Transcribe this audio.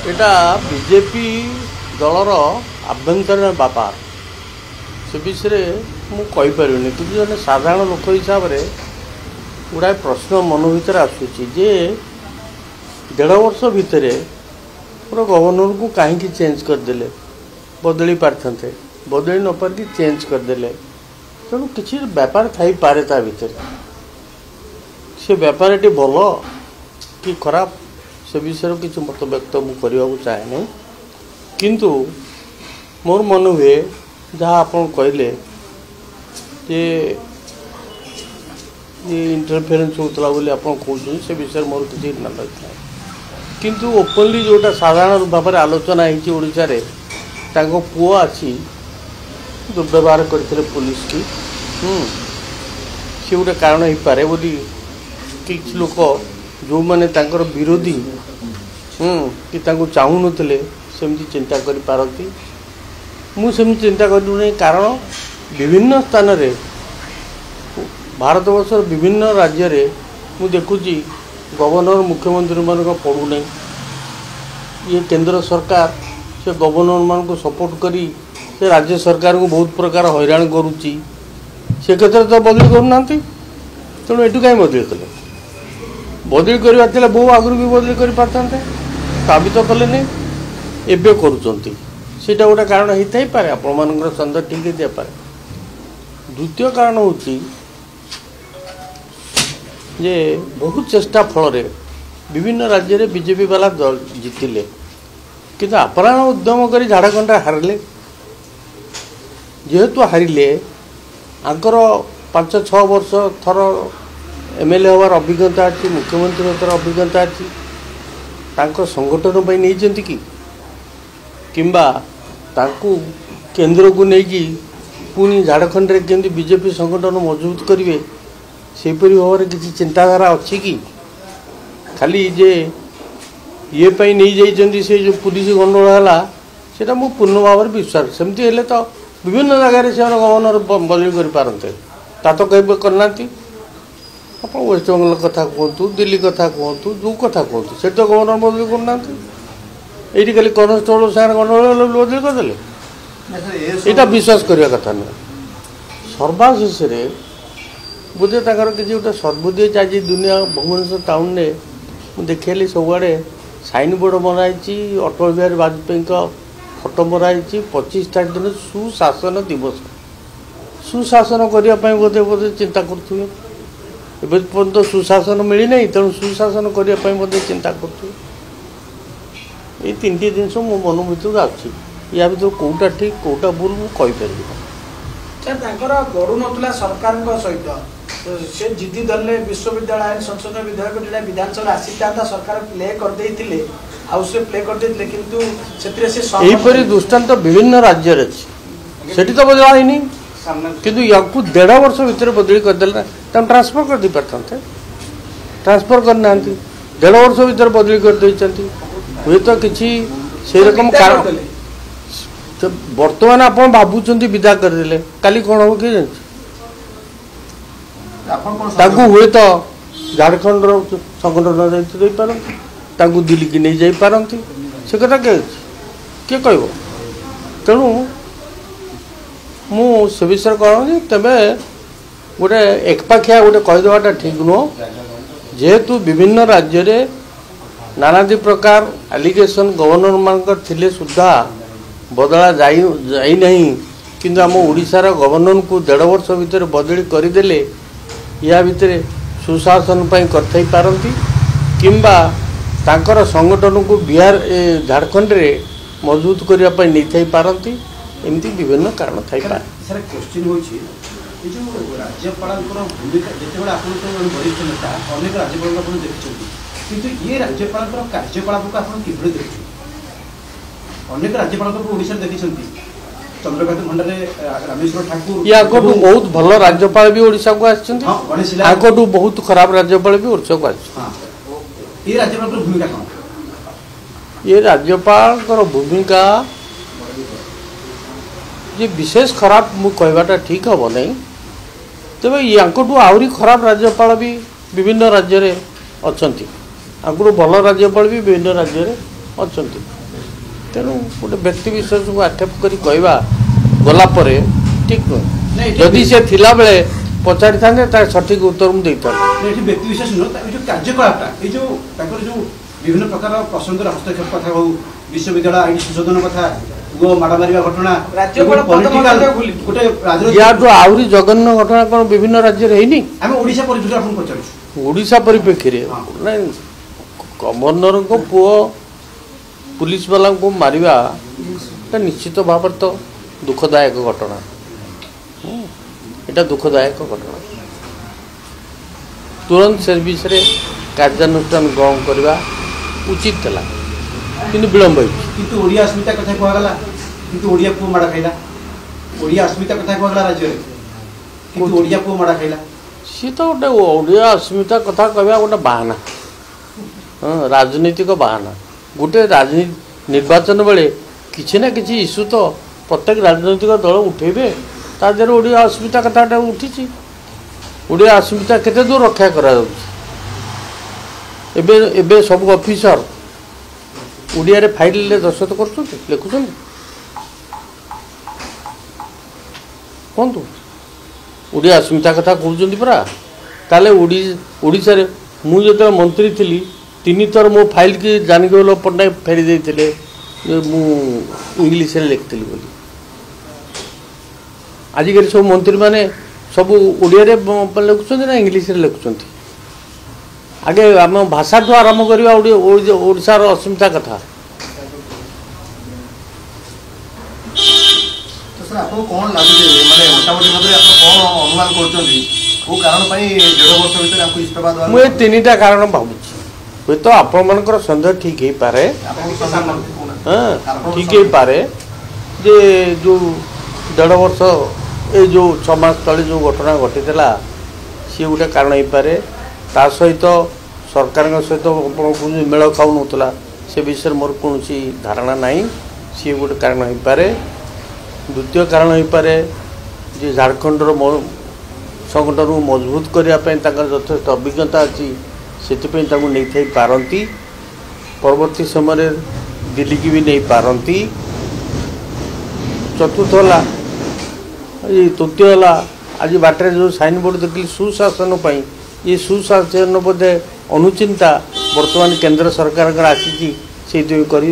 एटा BJP दलर आभ्यंतरीण व्यापार से विषय मुझे कि जन साधारण लोक हिसाब से गुड़ाए प्रश्न मन भर आसूची 1.5 वर्ष भितर पूरा गवर्नर को कहीं चेंज करदे बदली पारते बदली न पारिक चेंज करदे तेणु किसी व्यापार थी पारे ता भीतर से व्यापार टी भल कि खराब से विषय किसी मत व्यक्त मुझे चाहे नहीं किंतु मोर मन हुए जहाँ आप कहले इंटरफेरेन्स होता बोली आप कहते से विषय मोर किसी नॉलेज ना किंतु ओपनली जोटा साधारण भाव में आलोचना होशारे पुओ आसी दुर्व्यवहार करते पुलिस की सी गोटे कारण हो पारे बोली किसी लोक जो मैंने विरोधी कि चाहून सेमती चिंता कर पारती मुझे चिंता कर कारण विभिन्न स्थान रे भारतवर्ष विभिन्न राज्य रे मु देखुची गवर्नर मुख्यमंत्री मान पड़ूना ये केंद्र सरकार से गवर्नर मान को सपोर्ट करी से राज्य सरकार को बहुत प्रकार हैरान करुच्ची से क्षेत्र तो बदली करना तेणु एटू कहीं बदली कले बदली करवा बहु आगु भी बदली कर पारते भी तो कले नहीं एबे करुँच सीटा गोटे कारण होता ही पारे आपण मान सन्देह ठीक दिया पारे द्वितीय कारण हूँ जे बहुत चेष्टा फल विभिन्न राज्य में बीजेपी वाला दल जीतिले किंतु अपराह उद्यम कर झाड़खंड हारिले जेहेतु हारिले आंकर 5-6 वर्ष थर एमएलए हवार अभिज्ञता अच्छी मुख्यमंत्री होतार अभिज्ञता अच्छी तांको संगठन पर नहीं कि किंबा तांको केंद्र को लेकिन पुणी झाड़खंड रे केंद्र बीजेपी संगठन मजबूत करेंगे सेपरी भाव में किसी चिंताधारा अच्छी कि खाली जे ये पाई नहीं जाइए से जो पुलिस गंडगोल है सेटा मु पूर्ण भाव में विश्वास सेमती हेले तो विभिन्न जगह से गवर्नर बदली कर पारते ता तो कहीं करना आप वेस्ट बेंगल कथा कहतु दिल्ली कथा कहतु जो कथा कहतु से तो गवर्नर बदली करना ये खाली कनस्टेबल सागर गंडगोल बदली करदे यहाँ विश्वास करने कथा नुह सर्वशेष बोधे किसी गोटे सर्वोदय चाहिए दुनिया भुवनेश्वर टाउन में मुझे देखी सबुआड़े साइन बोर्ड मराई अटल बिहारी वाजपेयी फोटो मराई 25 तारीख दिन सुशासन दिवस सुशासन करने बोधे बोधे चिंता करुवे पर्यंत सुशासन मिलना तेणु सुशासन करने बोधे चिंता करुवे ये 3टी जिनस मो मन भर आछी या भर कौटा ठीक कौटा भूल मुझे गड़ू ना सरकार सहित से जिद्दी दल विश्वविद्यालय आईन संसदीय विधेयक जो विधानसभा आसी था सरकार प्ले करदे प्ले करदे किंतु से दृष्टांत विभिन्न राज्य से तो बदला ही किंतु या 1.5 वर्ष भितर बदली करदे ट्रांसफर कर दी पारते ट्रांसफर करना 1.5 वर्ष भितर बदली कर हुए तो किसी से रकम कारण बर्तमान आप भावुं विदा करदे काली कौन हम किए हुए तो झारखंड संगठन दिल्ली की नहीं जाई पारती से कथा किए कह तेणु मुझे विषय कहूँ तेरे गोटे एकपाखिया गोटे कहीदेटा ठीक नुह जेहेतु विभिन्न राज्य में नानादी प्रकार एलिगेशन गवर्नर मान थिले सुधा बदला जाई नहीं किंतु आम ओडिशार गवर्नर को 1.5 वर्ष भितर बदली करदे या भितर सुशासन कर पारती किंबा तांकर संगठन को बिहार झारखंड रे मजबूत करने नहीं पारती एमती विभिन्न कारण थी पारे सर क्वेश्चन होची जो राज्यपाल भूमिका जिते अनेक राज्यपाल देखते ये राज्यपाल कार्यकलाप को आप किभली देखते अनेक राज्यपाल ओडिशा देखते चंद्रकांत भंडारे रामेश्वर ठाकुर या बहुत भल राज्यपाल भी ओडिशा को आगु बहुत खराब राज्यपाल भी ओडिशा को ये राज्यपाल भूमिका कौन ये राज्यपाल भूमिका ये विशेष खराब मु कहवाटा ठीक हम नहीं तेज या आहरी खराब राज्यपाल भी विभिन्न राज्य में अच्छा आगुरी भल राज्यपाल भी विभिन्न राज्य में अच्छा तेणु गोटे व्यक्ति विशेष को आक्षेप करी कहवा गला पर ठीक नहीं, नुह ठीक जदि से थिला बेले पचारि था सठिक उत्तर मुझे एठी व्यक्ति विशेष नुह जो कार्यकलापटा ये जो विभिन्न प्रकार प्रसंग हस्तक्षेप कथा हो विश्वविद्यालय आईन संशोधन कथा गो माड़ मारिया घटना गोटे या तो आहरी जघन्य घटना कौन विभिन्न राज्य है आम ओडिशा परिप्रेक्षी आपन पचारुछु ओडिशा परिप्रेक्षी गवर्नर को पुओ पुलिस वाला को मारिबा निश्चित भाव तो दुखदायक घटना এটা दुखदायक घटना तुरंत से विषय कार्यानुष्ठान ग्रहण करवा उचित था किंतु विलंब किंतु ओडिया अस्मिता कथा कहगला किंतु ओडिया को माड़ा खाइला ओडिया अस्मिता कथा कहगला राज्य रे किंतु ओडिया को माड़ा खाइला सी तो गोटे ओडिया अस्मिता कथा कहवा गोटे बाहाना राजनीतिक बाहाना गोटे राजनीति निर्वाचन बेले किसी ना किसी इश्यू तो प्रत्येक राजनैतिक दल उठेबे ता देहर ओडिया अस्मिता कथाटा उठी ओडिया अस्मिता केते दूर रक्षा करा एबे सब ऑफिसर ओडिया रे फाइल ले दस्तखत करछुंती लिखुछंती कोंतु ओडिया अस्मिता कथा कहउछंती परा ताले ओडिसा रे मु जते मंत्री थिली 3 थर मो फाइल की जानगोल पटनायक फेरी देथिले मु इंग्लिश रे लिखथिली बोली आजिकल सब मंत्री माने सब ओडिया रे लिखुछंती ना इंग्लिश रे लिखुछंती आगे आम भाषा ठू आरंभ करवा ओडिशार अस्मिता कथा तो सर आपको कौन लागुचे माने मोटामोटी भाबरे आप कौन अनुमान करछंती को कारण पई 1.5 वर्ष भीतर आपको इस्तीफा दवा मु तीनटा कारण भाबुची हे तो आपण मानकर संदेह ठीक हे पारे हां ठीक हे पारे जे जो 1.5 वर्ष ए जो 6 मास तले जो घटना घटितला सी गोटे कारण हे पारे ता सहित सरकार सहित मेल खाऊ नला से विषय मोर कौन धारणा नहीं सी गोटे कारण हो पारे द्वितीय कारण हो पारे जे झारखंडर संगठन को मजबूत करने यथेष अभिज्ञता अच्छी से नहीं पारती परवर्ती समय दिल्ली की भी नहीं पारती चतुर्थ है तृतीय है आज बाटर जो साइन बोर्ड देखिए सुशासन ये सुशासन बोधे अनुचिंता वर्तमान केंद्र सरकार आसी से कर